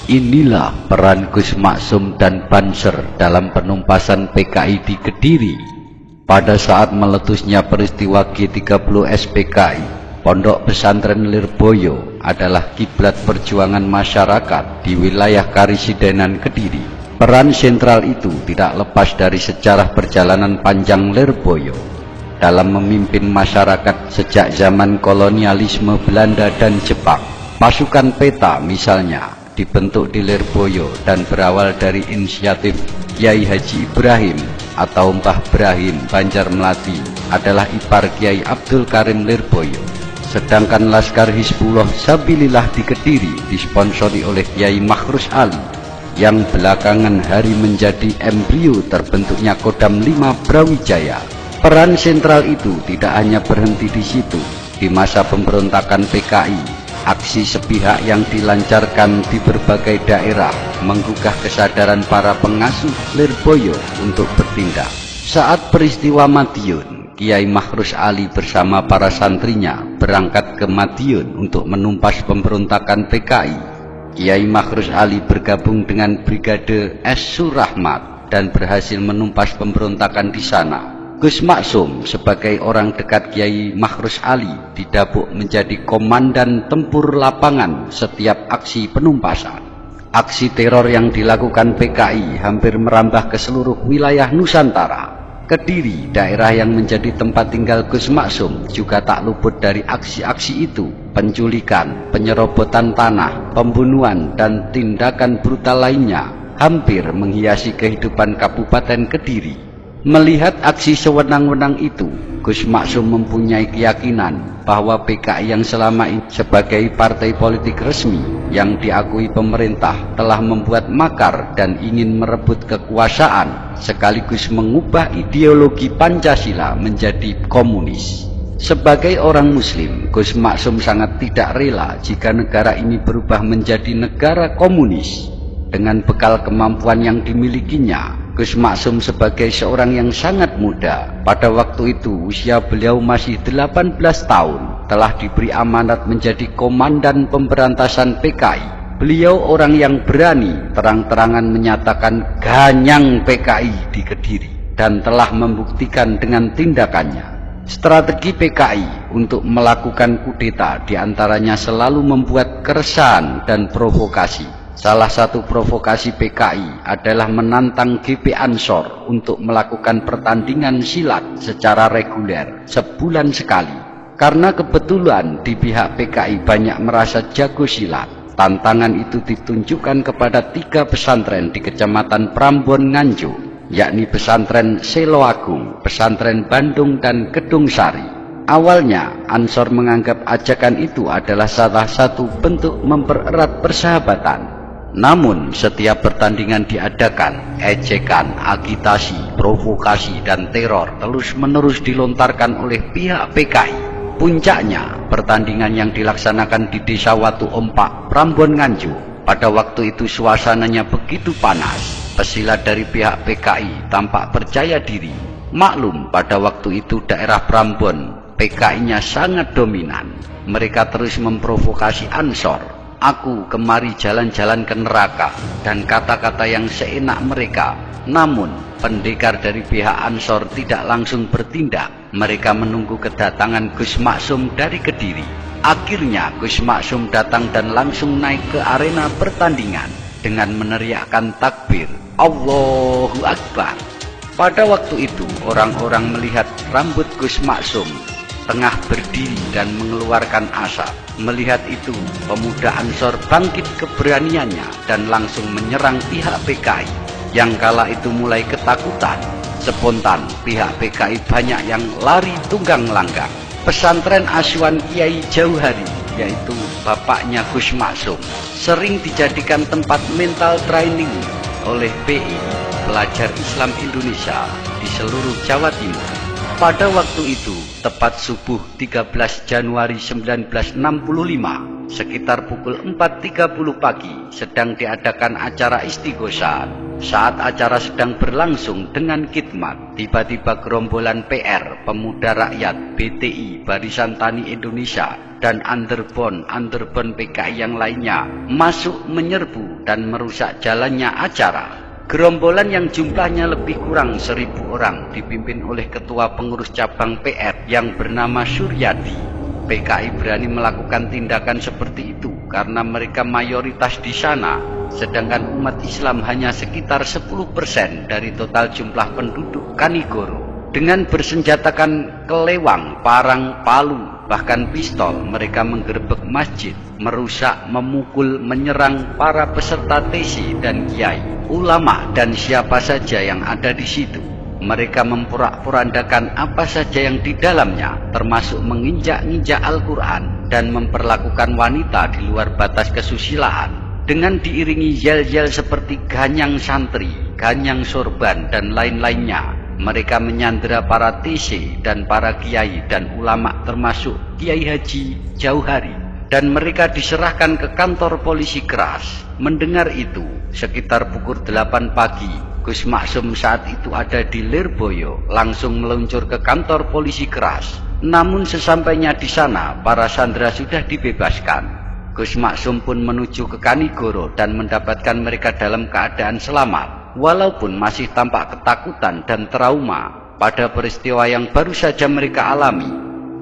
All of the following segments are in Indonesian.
Inilah peran Gus Maksum dan Banser dalam penumpasan PKI di Kediri. Pada saat meletusnya peristiwa G30 SPKI, Pondok Pesantren Lirboyo adalah kiblat perjuangan masyarakat di wilayah Karisidenan Kediri. Peran sentral itu tidak lepas dari sejarah perjalanan panjang Lirboyo dalam memimpin masyarakat sejak zaman kolonialisme Belanda dan Jepang. Pasukan peta misalnya dibentuk di Lirboyo dan berawal dari inisiatif Kiai Haji Ibrahim atau Mbah Brahim Banjarmelati adalah ipar Kiai Abdul Karim Lirboyo. Sedangkan Laskar Hizbullah Sabilillah di Kediri disponsori oleh Kiai Makhrus Ali yang belakangan hari menjadi embrio terbentuknya Kodam 5 Brawijaya. Peran sentral itu tidak hanya berhenti di situ. Di masa pemberontakan PKI, aksi sepihak yang dilancarkan di berbagai daerah menggugah kesadaran para pengasuh Lirboyo untuk bertindak. Saat peristiwa Madiun, Kiai Makhrus Ali bersama para santrinya berangkat ke Madiun untuk menumpas pemberontakan PKI. Kiai Makhrus Ali bergabung dengan Brigade S. Surahmat dan berhasil menumpas pemberontakan di sana. Gus Maksum sebagai orang dekat Kiai Makhrus Ali didapuk menjadi komandan tempur lapangan setiap aksi penumpasan. Aksi teror yang dilakukan PKI hampir merambah ke seluruh wilayah Nusantara. Kediri, daerah yang menjadi tempat tinggal Gus Maksum, juga tak luput dari aksi-aksi itu. Penculikan, penyerobotan tanah, pembunuhan, dan tindakan brutal lainnya hampir menghiasi kehidupan Kabupaten Kediri. Melihat aksi sewenang-wenang itu, Gus Maksum mempunyai keyakinan bahwa PKI yang selama ini sebagai partai politik resmi yang diakui pemerintah telah membuat makar dan ingin merebut kekuasaan sekaligus mengubah ideologi Pancasila menjadi komunis. Sebagai orang Muslim, Gus Maksum sangat tidak rela jika negara ini berubah menjadi negara komunis. Dengan bekal kemampuan yang dimilikinya, Gus Maksum sebagai seorang yang sangat muda, pada waktu itu usia beliau masih 18 tahun, telah diberi amanat menjadi komandan pemberantasan PKI. Beliau orang yang berani terang-terangan menyatakan ganyang PKI di Kediri dan telah membuktikan dengan tindakannya. Strategi PKI untuk melakukan kudeta diantaranya selalu membuat keresahan dan provokasi. Salah satu provokasi PKI adalah menantang GP Ansor untuk melakukan pertandingan silat secara reguler sebulan sekali. Karena kebetulan di pihak PKI banyak merasa jago silat, tantangan itu ditunjukkan kepada 3 pesantren di Kecamatan Prambon Nganjuk, yakni pesantren Selo Agung, pesantren Bandung, dan Kedung Sari. Awalnya, Ansor menganggap ajakan itu adalah salah satu bentuk mempererat persahabatan. Namun, setiap pertandingan diadakan, ejekan, agitasi, provokasi, dan teror terus-menerus dilontarkan oleh pihak PKI. Puncaknya, pertandingan yang dilaksanakan di Desa Watu Ompak, Prambon Nganjuk. Pada waktu itu suasananya begitu panas. Pesilat dari pihak PKI tampak percaya diri. Maklum, pada waktu itu daerah Prambon, PKI-nya sangat dominan. Mereka terus memprovokasi Ansor. Aku kemari jalan-jalan ke neraka, dan kata-kata yang seenak mereka. Namun, pendekar dari pihak Ansor tidak langsung bertindak. Mereka menunggu kedatangan Gus Maksum dari Kediri. Akhirnya Gus Maksum datang dan langsung naik ke arena pertandingan dengan meneriakkan takbir, Allahu Akbar. Pada waktu itu, orang-orang melihat rambut Gus Maksum tengah berdiri dan mengeluarkan asap. Melihat itu, pemuda Ansor bangkit keberaniannya dan langsung menyerang pihak PKI, yang kala itu mulai ketakutan. Spontan, pihak PKI banyak yang lari tunggang langgang. Pesantren asuhan Kiai Jauhari, yaitu bapaknya Gus Maksum, sering dijadikan tempat mental training oleh PI, Pelajar Islam Indonesia, di seluruh Jawa Timur. Pada waktu itu, tepat subuh 13 Januari 1965, sekitar pukul 4.30 pagi, sedang diadakan acara istighosah Saat acara sedang berlangsung dengan khidmat, tiba-tiba gerombolan PR, Pemuda Rakyat, BTI, Barisan Tani Indonesia, dan underbond PKI yang lainnya masuk menyerbu dan merusak jalannya acara. Gerombolan yang jumlahnya lebih kurang 1.000 orang dipimpin oleh Ketua Pengurus Cabang PR yang bernama Suryadi. PKI berani melakukan tindakan seperti itu karena mereka mayoritas di sana, sedangkan umat Islam hanya sekitar 10% dari total jumlah penduduk Kanigoro. Dengan bersenjatakan kelewang, parang, palu, bahkan pistol, mereka menggerebek masjid, merusak, memukul, menyerang para peserta TC dan kiai, ulama, dan siapa saja yang ada di situ. Mereka memporak-porandakan apa saja yang di dalamnya, termasuk menginjak-injak Al-Quran dan memperlakukan wanita di luar batas kesusilaan. Dengan diiringi yel-yel seperti ganyang santri, ganyang sorban, dan lain-lainnya, mereka menyandera para TC dan para kiai dan ulama termasuk Kiai Haji Jauhari. Dan mereka diserahkan ke kantor polisi keras. Mendengar itu, sekitar pukul 8 pagi, Gus Maksum saat itu ada di Lirboyo, langsung meluncur ke kantor polisi keras. Namun sesampainya di sana, para sandera sudah dibebaskan. Gus Maksum pun menuju ke Kanigoro dan mendapatkan mereka dalam keadaan selamat, walaupun masih tampak ketakutan dan trauma pada peristiwa yang baru saja mereka alami.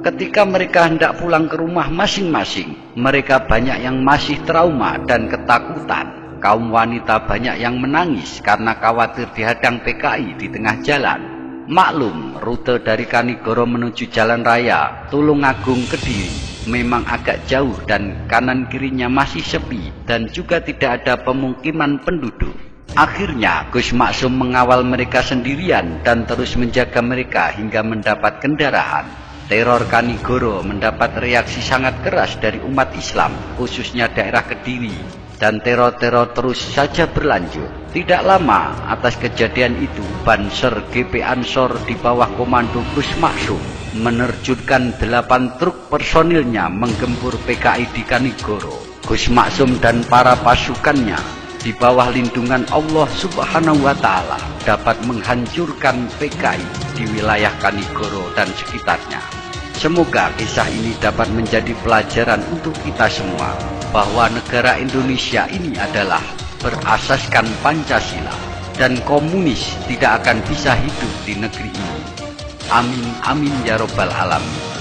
Ketika mereka hendak pulang ke rumah masing-masing, mereka banyak yang masih trauma dan ketakutan. Kaum wanita banyak yang menangis karena khawatir dihadang PKI di tengah jalan. Maklum, rute dari Kanigoro menuju Jalan Raya Tulungagung Kediri memang agak jauh dan kanan kirinya masih sepi dan juga tidak ada pemukiman penduduk. Akhirnya Gus Maksum mengawal mereka sendirian dan terus menjaga mereka hingga mendapat kendaraan. Teror Kanigoro mendapat reaksi sangat keras dari umat Islam, khususnya daerah Kediri. Dan teror-teror terus saja berlanjut. Tidak lama atas kejadian itu, Banser GP Ansor di bawah komando Gus Maksum menerjunkan 8 truk personilnya menggempur PKI di Kanigoro. Gus Maksum dan para pasukannya di bawah lindungan Allah Subhanahu wa Ta'ala dapat menghancurkan PKI di wilayah Kanigoro dan sekitarnya. Semoga kisah ini dapat menjadi pelajaran untuk kita semua bahwa negara Indonesia ini adalah berasaskan Pancasila dan komunis tidak akan bisa hidup di negeri ini. Amin amin ya robbal alamin.